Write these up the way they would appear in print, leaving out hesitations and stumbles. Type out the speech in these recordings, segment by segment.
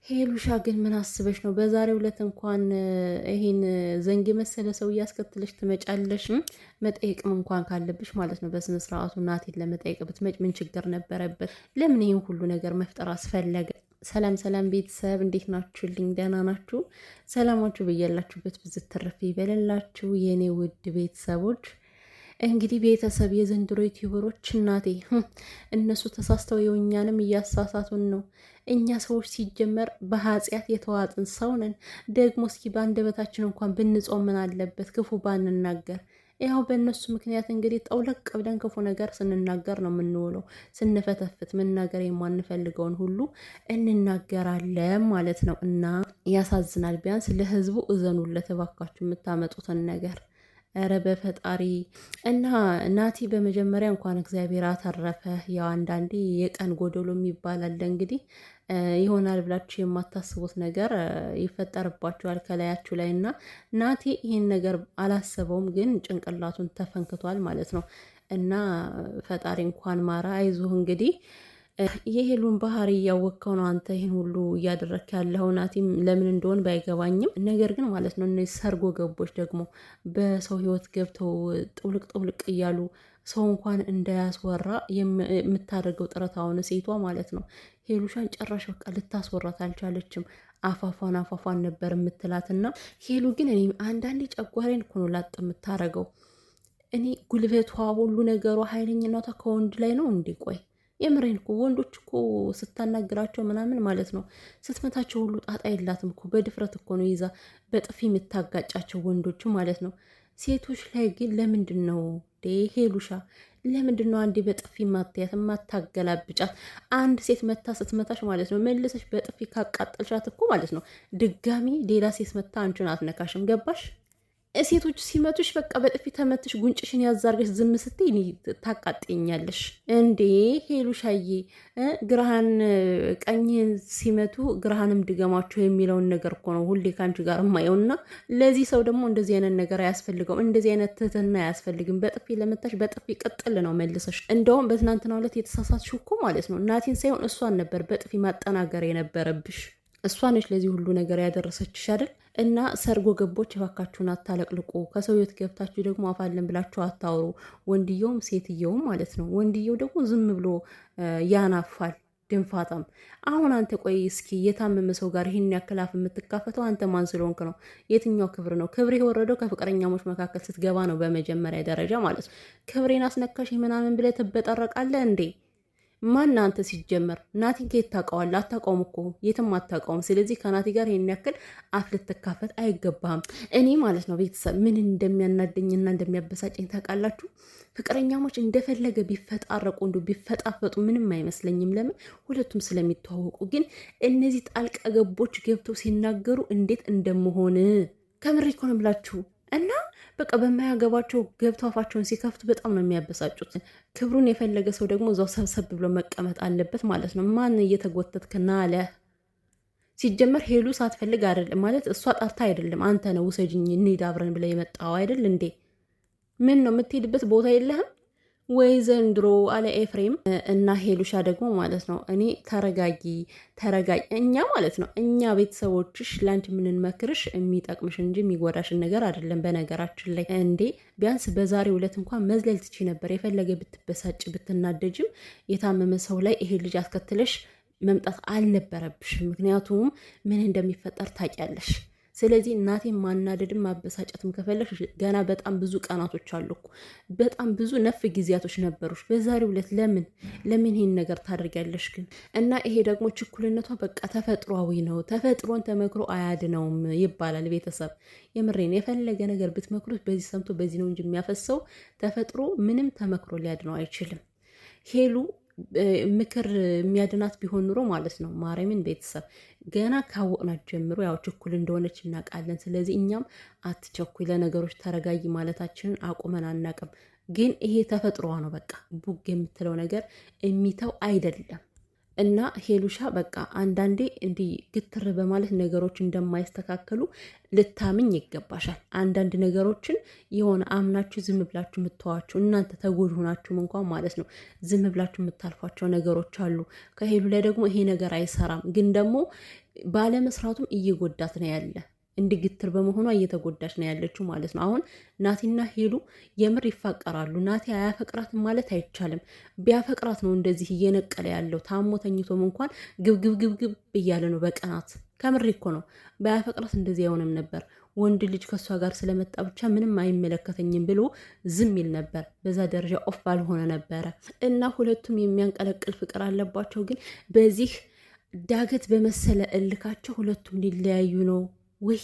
ሄሉሻ ግን ምን አስበሽ ነው? በዛሬው ዕለት እንኳን ይሄን ዘንግ መሰለ ሰው እያስከትለሽ ትመጫለሽ? መጠየቅም እንኳን ካለብሽ ማለት ነው በስነ ስርዓቱ ናቴን ለመጠየቅ ብትመጭ ምን ችግር ነበረበት? ለምን ይሄን ሁሉ ነገር መፍጠር አስፈለገ? ሰላም ሰላም ቤተሰብ እንዴት ናችሁልኝ? ደህና ናችሁ? ሰላማችሁ በያላችሁበት ብዝት ትርፍ ይበለላችሁ የኔ ውድ ቤተሰቦች። እንግዲህ ቤተሰብ የዘንድሮ ዩቲዩበሮች እናቴ እነሱ ተሳስተው የውኛንም እያሳሳቱን ነው። እኛ ሰዎች ሲጀመር በኃጢአት የተዋጥን ሰው ነን። ደግሞ እስኪ በአንደበታችን እንኳን ብንጾም ምን አለበት? ክፉ ባንናገር። ያው በእነሱ ምክንያት እንግዲህ ጠውለቅ ብለን ክፉ ነገር ስንናገር ነው የምንውለው። ስንፈተፍት መናገር የማንፈልገውን ሁሉ እንናገራለን ማለት ነው። እና ያሳዝናል። ቢያንስ ለህዝቡ እዘኑለት እባካችሁ የምታመጡትን ነገር። ኧረ በፈጣሪ እና ናቲ በመጀመሪያ እንኳን እግዚአብሔር አተረፈ። ያው አንዳንዴ የቀን ጎደሎ የሚባላል እንግዲህ ይሆናል ብላችሁ የማታስቡት ነገር ይፈጠርባችኋል ከላያችሁ ላይ እና ናቲ ይህን ነገር አላሰበውም፣ ግን ጭንቅላቱን ተፈንክቷል ማለት ነው። እና ፈጣሪ እንኳን ማራ። አይዞህ እንግዲህ የሄሉን ባህሪ እያወቅከው ነው አንተ ይህን ሁሉ እያደረክ ያለው። ናቲም ለምን እንደሆን ባይገባኝም ነገር ግን ማለት ነው እነዚህ ሰርጎ ገቦች ደግሞ በሰው ህይወት ገብተው ጥውልቅ ጥውልቅ እያሉ ሰው እንኳን እንዳያስወራ የምታደርገው ጥረት አሁን ሴቷ ማለት ነው ሄሉሻን ጭራሽ በቃ ልታስወራት አልቻለችም። አፋፏን ነበር የምትላትና ሄሉ ግን እኔ አንዳንዴ ጨጓሬን እኮ ነው ላጥ የምታረገው። እኔ ጉልበቷ ሁሉ ነገሯ ኃይለኝነቷ ከወንድ ላይ ነው እንዴ? ቆይ የምሬን እኮ ወንዶች እኮ ስታናግራቸው ምናምን ማለት ነው ስትመታቸው ሁሉ ጣጣ የላትም እኮ በድፍረት እኮ ነው ይዛ በጥፊ የምታጋጫቸው ወንዶቹ ማለት ነው። ሴቶች ላይ ግን ለምንድን ነው ሄሉሻ ለምንድን ነው አንዴ በጥፊ ማትያት ማታገላብጫት? አንድ ሴት መታ ስትመታሽ ማለት ነው መልሰሽ በጥፊ ካቃጠልሻት እኮ ማለት ነው ድጋሚ ሌላ ሴት መታ አንቺን አትነካሽም። ገባሽ? ሴቶች ሲመቱሽ በቃ በጥፊ ተመትሽ ጉንጭሽን ያዛርገሽ ዝም ስትይ ታቃጥኛለሽ እንዴ ሄሉሻዬ። ግራህን ቀኝህን ሲመቱ ግራህንም ድገማቸው የሚለውን ነገር እኮ ነው ሁሌ ከአንቺ ጋር የማየውና ለዚህ ሰው ደግሞ እንደዚህ አይነት ነገር አያስፈልገውም። እንደዚህ አይነት ትህትና አያስፈልግም። በጥፊ ለመታሽ በጥፊ ቅጥል ነው መልሰሽ። እንደውም በትናንትናው ዕለት የተሳሳትሽው እኮ ማለት ነው ናቲን ሳይሆን እሷን ነበር በጥፊ ማጠናገር የነበረብሽ። እሷ ነች ለዚህ ሁሉ ነገር ያደረሰችሽ አይደል? እና ሰርጎ ገቦች እባካችሁን አታለቅልቁ። ከሰው ህይወት ገብታችሁ ደግሞ አፋለን ብላችሁ አታውሩ። ወንድየውም ሴትየውም ማለት ነው። ወንድየው ደግሞ ዝም ብሎ ያናፋል ድንፋታም። አሁን አንተ ቆይ እስኪ የታመመ ሰው ጋር ይህን ያክል አፍ የምትካፈተው አንተ ማን ስለሆንክ ነው? የትኛው ክብር ነው? ክብር የወረደው ከፍቅረኛሞች መካከል ስትገባ ነው በመጀመሪያ ደረጃ ማለት ነው። ክብሬን አስነካሽ ምናምን ብለህ ትበጠረቃለህ እንዴ? ማን አንተ ሲጀመር? ናቲን ከየት ታውቀዋለህ? አታውቀውም እኮ የትም አታውቀውም። ስለዚህ ከናቲ ጋር ይሄን ያክል አፍ ልትካፈት አይገባም። እኔ ማለት ነው ቤተሰብ ምን እንደሚያናደኝና እንደሚያበሳጨኝ ታውቃላችሁ? ፍቅረኛሞች እንደፈለገ ቢፈጣረቁ እንዱ ቢፈጣፈጡ ምንም አይመስለኝም። ለምን? ሁለቱም ስለሚተዋወቁ። ግን እነዚህ ጣልቃ ገቦች ገብተው ሲናገሩ እንዴት እንደመሆን ከምሬ እኮ ነው ብላችሁ እና በቃ በማያገባቸው ገብቶ አፋቸውን ሲከፍቱ በጣም ነው የሚያበሳጩት። ክብሩን የፈለገ ሰው ደግሞ እዛው ሰብሰብ ብሎ መቀመጥ አለበት ማለት ነው። ማን እየተጎተትክና አለ? ሲጀመር ሄሉ ሳትፈልግ አይደለም ማለት እሷ ጠርታ አይደለም። አንተ ነው ውሰጅኝ እንሂድ አብረን ብለ የመጣው አይደል እንዴ? ምን ነው የምትሄድበት ቦታ የለህም ወይ ዘንድሮ አለ ኤፍሬም። እና ሄሉሻ ደግሞ ማለት ነው እኔ ተረጋጊ። እኛ ማለት ነው እኛ ቤተሰቦችሽ ለአንቺ የምንመክርሽ የሚጠቅምሽ እንጂ የሚጎዳሽን ነገር አይደለም። በነገራችን ላይ እንዴ ቢያንስ በዛሬው ዕለት እንኳን መዝለል ትቺ ነበር። የፈለገ ብትበሳጭ ብትናደጅም የታመመ ሰው ላይ ይሄ ልጅ አስከትለሽ መምጣት አልነበረብሽም። ምክንያቱም ምን እንደሚፈጠር ታውቂያለሽ። ስለዚህ እናቴን ማናደድም ማበሳጨትም ከፈለሽ ገና በጣም ብዙ ቀናቶች አሉ እኮ በጣም ብዙ ነፍ ጊዜያቶች ነበሩሽ። በዛሬው ዕለት ለምን ይሄን ነገር ታደርጊያለሽ ግን? እና ይሄ ደግሞ ችኩልነቷ በቃ ተፈጥሯዊ ነው። ተፈጥሮን ተመክሮ አያድነውም ይባላል ቤተሰብ። የምሬን የፈለገ ነገር ብትመክሩት በዚህ ሰምቶ በዚህ ነው እንጂ የሚያፈሰው ተፈጥሮ ምንም ተመክሮ ሊያድነው አይችልም። ሄሉ ምክር የሚያድናት ቢሆን ኑሮ ማለት ነው ማርያምን ቤተሰብ ገና ካወቅናት ጀምሮ ያው ችኩል እንደሆነች እናውቃለን። ስለዚህ እኛም አትቸኩይ ለነገሮች ተረጋጊ ማለታችንን አቁመን አናቅም። ግን ይሄ ተፈጥሮዋ ነው። በቃ ቡግ የምትለው ነገር የሚተው አይደለም። እና ሄሉሻ በቃ አንዳንዴ እንዲህ ግትር በማለት ነገሮች እንደማይስተካከሉ ልታምኝ ይገባሻል። አንዳንድ ነገሮችን የሆነ አምናችሁ ዝም ብላችሁ የምትተዋችሁ እናንተ ተጎድ ሆናችሁም እንኳን ማለት ነው ዝም ብላችሁ የምታልፏቸው ነገሮች አሉ። ከሄሉ ላይ ደግሞ ይሄ ነገር አይሰራም። ግን ደግሞ ባለመስራቱም እየጎዳት ነው ያለ እንድግትር በመሆኗ እየተጎዳች ነው ያለችው ማለት ነው። አሁን ናቲና ሄሉ የምር ይፋቀራሉ። ናቲ አያፈቅራትም ማለት አይቻልም። ቢያፈቅራት ነው እንደዚህ እየነቀለ ያለው። ታሞ ተኝቶም እንኳን ግብግብግብግብ እያለ ነው በቀናት። ከምሬ እኮ ነው። ባያፈቅራት እንደዚህ አይሆንም ነበር። ወንድ ልጅ ከእሷ ጋር ስለመጣ ብቻ ምንም አይመለከተኝም ብሎ ዝም ይል ነበር። በዛ ደረጃ ኦፍ ባልሆነ ነበረ እና ሁለቱም የሚያንቀለቅል ፍቅር አለባቸው። ግን በዚህ ዳገት በመሰለ እልካቸው ሁለቱም ሊለያዩ ነው ወይ?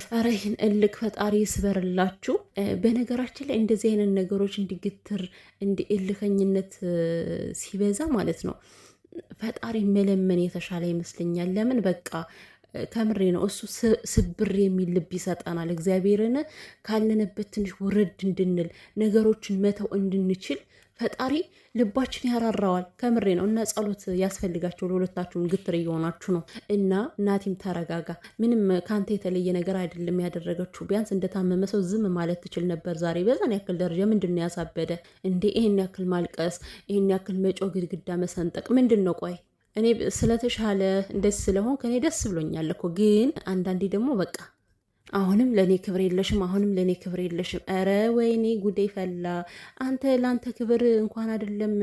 ኧረ ይህን እልክ ፈጣሪ ይስበርላችሁ። በነገራችን ላይ እንደዚህ አይነት ነገሮች እንዲግትር እንዲ እልከኝነት ሲበዛ ማለት ነው ፈጣሪ መለመን የተሻለ ይመስለኛል። ለምን በቃ ከምሬ ነው። እሱ ስብር የሚል ልብ ይሰጠናል። እግዚአብሔርን ካለንበት ትንሽ ውርድ እንድንል ነገሮችን መተው እንድንችል ፈጣሪ ልባችን ያራራዋል። ከምሬ ነው። እና ጸሎት ያስፈልጋቸው ለሁለታችሁም ግትር እየሆናችሁ ነው። እና ናቲም ተረጋጋ። ምንም ከአንተ የተለየ ነገር አይደለም ያደረገችው። ቢያንስ እንደታመመ ሰው ዝም ማለት ትችል ነበር። ዛሬ በዛን ያክል ደረጃ ምንድን ነው ያሳበደ እንዴ? ይሄን ያክል ማልቀስ፣ ይሄን ያክል መጮ፣ ግድግዳ መሰንጠቅ ምንድን ነው? ቆይ እኔ ስለተሻለ እንደዚህ ስለሆን ከኔ ደስ ብሎኛል እኮ። ግን አንዳንዴ ደግሞ በቃ አሁንም ለእኔ ክብር የለሽም፣ አሁንም ለእኔ ክብር የለሽም። ኧረ ወይኔ ጉዴ ፈላ። አንተ ለአንተ ክብር እንኳን አይደለም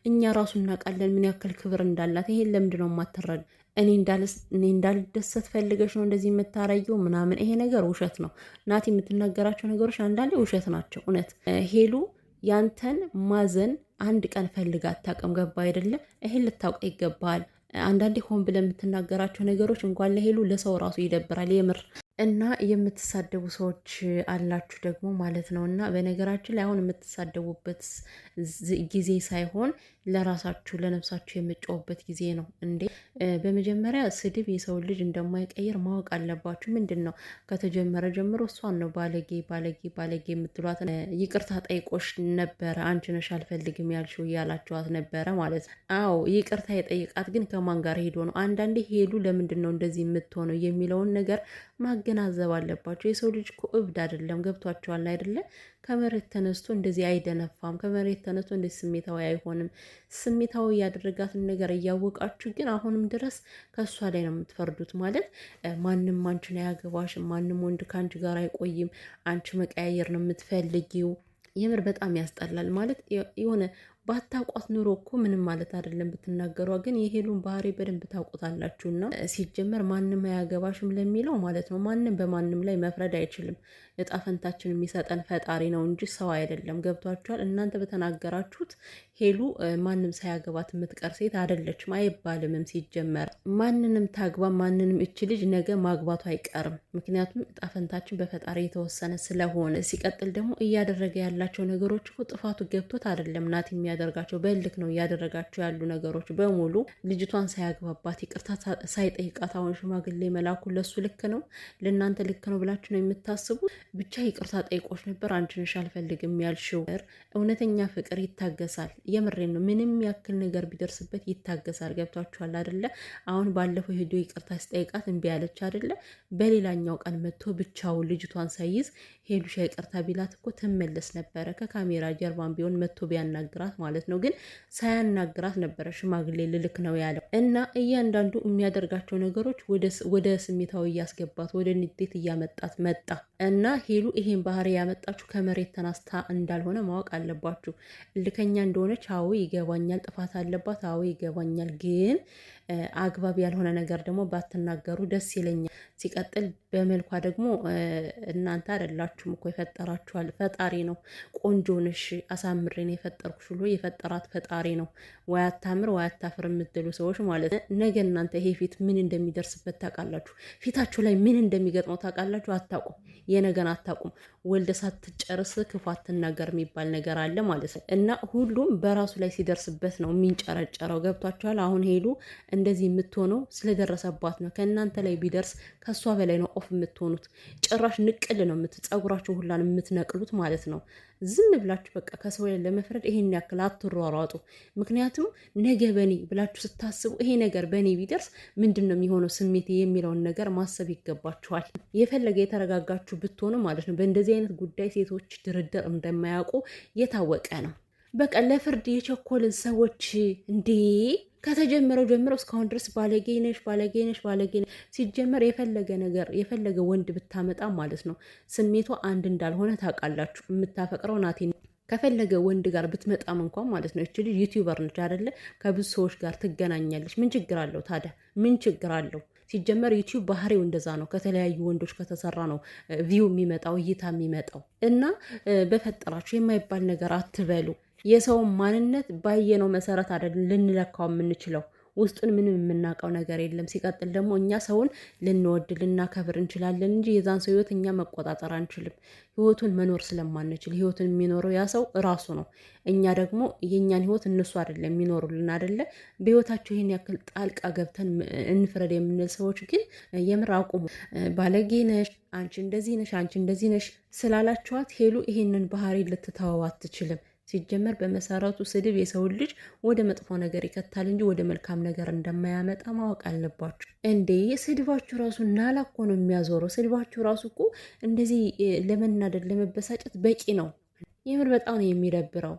እኛ ራሱ እናውቃለን ምን ያክል ክብር እንዳላት። ይሄን ለምንድን ነው የማትረድ? እኔ እንዳልደሰት ፈልገሽ ነው እንደዚህ የምታረየው ምናምን። ይሄ ነገር ውሸት ነው። ናቲ የምትናገራቸው ነገሮች አንዳንዴ ውሸት ናቸው። እውነት ሄሉ ያንተን ማዘን አንድ ቀን ፈልጋ አታውቅም። ገባ አይደለም? ይሄን ልታውቅ ይገባል። አንዳንዴ ሆን ብለህ የምትናገራቸው ነገሮች እንኳን ለሄሉ ለሰው ራሱ ይደብራል የምር። እና የምትሳደቡ ሰዎች አላችሁ ደግሞ ማለት ነው። እና በነገራችን ላይ አሁን የምትሳደቡበት ጊዜ ሳይሆን ለራሳችሁ ለነፍሳችሁ የምትጮውበት ጊዜ ነው እንዴ። በመጀመሪያ ስድብ የሰው ልጅ እንደማይቀይር ማወቅ አለባችሁ። ምንድን ነው ከተጀመረ ጀምሮ እሷን ነው ባለጌ ባለጌ ባለጌ የምትሏት። ይቅርታ ጠይቆሽ ነበረ አንቺ ነሽ አልፈልግም ያልሽው እያላችኋት ነበረ ማለት ነው። አዎ ይቅርታ የጠይቃት ግን ከማን ጋር ሄዶ ነው? አንዳንዴ ሄሉ ለምንድን ነው እንደዚህ የምትሆነው የሚለውን ነገር ማገናዘብ አለባቸው። የሰው ልጅ እኮ እብድ አይደለም። ገብቷቸዋል አይደለ? ከመሬት ተነስቶ እንደዚህ አይደነፋም። ከመሬት ተነስቶ እንደዚህ ስሜታዊ አይሆንም። ስሜታዊ ያደረጋትን ነገር እያወቃችሁ ግን አሁንም ድረስ ከእሷ ላይ ነው የምትፈርዱት። ማለት ማንም አንቺን አያገባሽም፣ ማንም ወንድ ከአንቺ ጋር አይቆይም፣ አንቺ መቀያየር ነው የምትፈልጊው። የምር በጣም ያስጠላል። ማለት የሆነ ባታውቋት ኑሮ እኮ ምንም ማለት አይደለም ብትናገሯ፣ ግን የሄሉን ባህሪ በደንብ ታውቁታላችሁና ሲጀመር ማንም አያገባሽም ለሚለው ማለት ነው ማንም በማንም ላይ መፍረድ አይችልም። እጣ ፈንታችን የሚሰጠን ፈጣሪ ነው እንጂ ሰው አይደለም። ገብቷችኋል? እናንተ በተናገራችሁት ሄሉ ማንም ሳያገባት የምትቀር ሴት አይደለችም አይባልምም። ሲጀመር ማንንም ታግባ ማንንም እች ልጅ ነገ ማግባቱ አይቀርም። ምክንያቱም እጣ ፈንታችን በፈጣሪ የተወሰነ ስለሆነ። ሲቀጥል ደግሞ እያደረገ ያላቸው ነገሮች እኮ ጥፋቱ ገብቶት አይደለም ናት የሚያደርጋቸው በልክ ነው እያደረጋቸው ያሉ ነገሮች በሙሉ። ልጅቷን ሳያግባባት ይቅርታ ሳይጠይቃት አሁን ሽማግሌ መላኩ ለሱ ልክ ነው ለእናንተ ልክ ነው ብላችሁ ነው የምታስቡ? ብቻ ይቅርታ ጠይቆች ነበር አንቺ ነሽ አልፈልግም ያልሽው። እውነተኛ ፍቅር ይታገሳል። የምሬን ነው። ምንም ያክል ነገር ቢደርስበት ይታገሳል። ገብቷችኋል አይደለ? አሁን ባለፈው ሄዶ ይቅርታ ሲጠይቃት እምቢ ያለች አይደለ? በሌላኛው ቀን መጥቶ ብቻውን ልጅቷን ሳይዝ ሄዱሻ ይቅርታ ቢላት እኮ ትመለስ ነበረ። ከካሜራ ጀርባን ቢሆን መጥቶ ቢያናግራት ማለት ነው። ግን ሳያናግራት ነበረ ሽማግሌ ልልክ ነው ያለው። እና እያንዳንዱ የሚያደርጋቸው ነገሮች ወደ ስሜታዊ እያስገባት ወደ ንዴት እያመጣት መጣ። እና ሄሉ ይሄን ባህሪ ያመጣችሁ ከመሬት ተናስታ እንዳልሆነ ማወቅ አለባችሁ። ልከኛ እንደሆነች አዎ ይገባኛል። ጥፋት አለባት አዎ ይገባኛል። ግን አግባብ ያልሆነ ነገር ደግሞ ባትናገሩ ደስ ይለኛል። ሲቀጥል በመልኳ ደግሞ እናንተ አይደላችሁም እኮ የፈጠራችኋል ፈጣሪ ነው። ቆንጆ ነሽ አሳምሬን የፈጠርኩሽ ብሎ የፈጠራት ፈጣሪ ነው። ወይ አታምር ወይ አታፍር የምትሉ ሰዎች ማለት ነገ እናንተ ይሄ ፊት ምን እንደሚደርስበት ታውቃላችሁ? ፊታችሁ ላይ ምን እንደሚገጥመው ታውቃላችሁ? አታውቁም። የነገን አታውቁም። ወልደ ሳትጨርስ ክፉ አትናገር የሚባል ነገር አለ ማለት ነው። እና ሁሉም በራሱ ላይ ሲደርስበት ነው የሚንጨረጨረው። ገብቷችኋል? አሁን ሄሉ እንደዚህ የምትሆነው ስለደረሰባት ነው። ከእናንተ ላይ ቢደርስ ከእሷ በላይ ነው ኦፍ የምትሆኑት። ጭራሽ ንቅል ነው ፀጉራችሁ ሁላን የምትነቅሉት ማለት ነው። ዝም ብላችሁ በቃ ከሰው ላይ ለመፍረድ ይሄን ያክል አትሯሯጡ። ምክንያቱም ነገ በኔ ብላችሁ ስታስቡ ይሄ ነገር በኔ ቢደርስ ምንድን ነው የሚሆነው ስሜት የሚለውን ነገር ማሰብ ይገባችኋል። የፈለገ የተረጋጋችሁ ብትሆኑ ማለት ነው በእንደዚህ አይነት ጉዳይ ሴቶች ድርድር እንደማያውቁ የታወቀ ነው። በቃ ለፍርድ የቸኮልን ሰዎች እንዴ ከተጀመረው ጀምረው እስካሁን ድረስ ባለጌ ነሽ ባለጌ ነሽ ባለጌ ነሽ። ሲጀመር የፈለገ ነገር የፈለገ ወንድ ብታመጣ ማለት ነው ስሜቷ አንድ እንዳልሆነ ታውቃላችሁ። የምታፈቅረው ናቴ ከፈለገ ወንድ ጋር ብትመጣም እንኳን ማለት ነው እቺ ልጅ ዩቲዩበር ነች አይደለ? ከብዙ ሰዎች ጋር ትገናኛለች። ምን ችግር አለው ታዲያ? ምን ችግር አለው? ሲጀመር ዩቲዩብ ባህሪው እንደዛ ነው። ከተለያዩ ወንዶች ከተሰራ ነው ቪው የሚመጣው እይታ የሚመጣው። እና በፈጠራችሁ የማይባል ነገር አትበሉ። የሰውን ማንነት ባየነው መሰረት አይደለም ልንለካው የምንችለው። ውስጡን ምንም የምናውቀው ነገር የለም። ሲቀጥል ደግሞ እኛ ሰውን ልንወድ ልናከብር እንችላለን እንጂ የዛን ሰው ህይወት እኛ መቆጣጠር አንችልም። ህይወቱን መኖር ስለማንችል ህይወቱን የሚኖረው ያ ሰው እራሱ ነው። እኛ ደግሞ የእኛን ህይወት እነሱ አይደለም የሚኖሩልን አይደለ። በህይወታቸው ይህን ያክል ጣልቃ ገብተን እንፍረድ የምንል ሰዎች ግን የምር አቁሙ። ባለጌ ነሽ አንቺ እንደዚህ ነሽ አንቺ እንደዚህ ነሽ ስላላችኋት ሄሉ ይሄንን ባህሪ ልትተወው አትችልም። ሲጀመር በመሰረቱ ስድብ የሰውን ልጅ ወደ መጥፎ ነገር ይከታል እንጂ ወደ መልካም ነገር እንደማያመጣ ማወቅ አለባችሁ። እንዴ ስድባችሁ ራሱ ናላ እኮ ነው የሚያዞረው። ስድባችሁ ራሱ እኮ እንደዚህ ለመናደድ ለመበሳጨት በቂ ነው። የምር በጣም ነው የሚደብረው።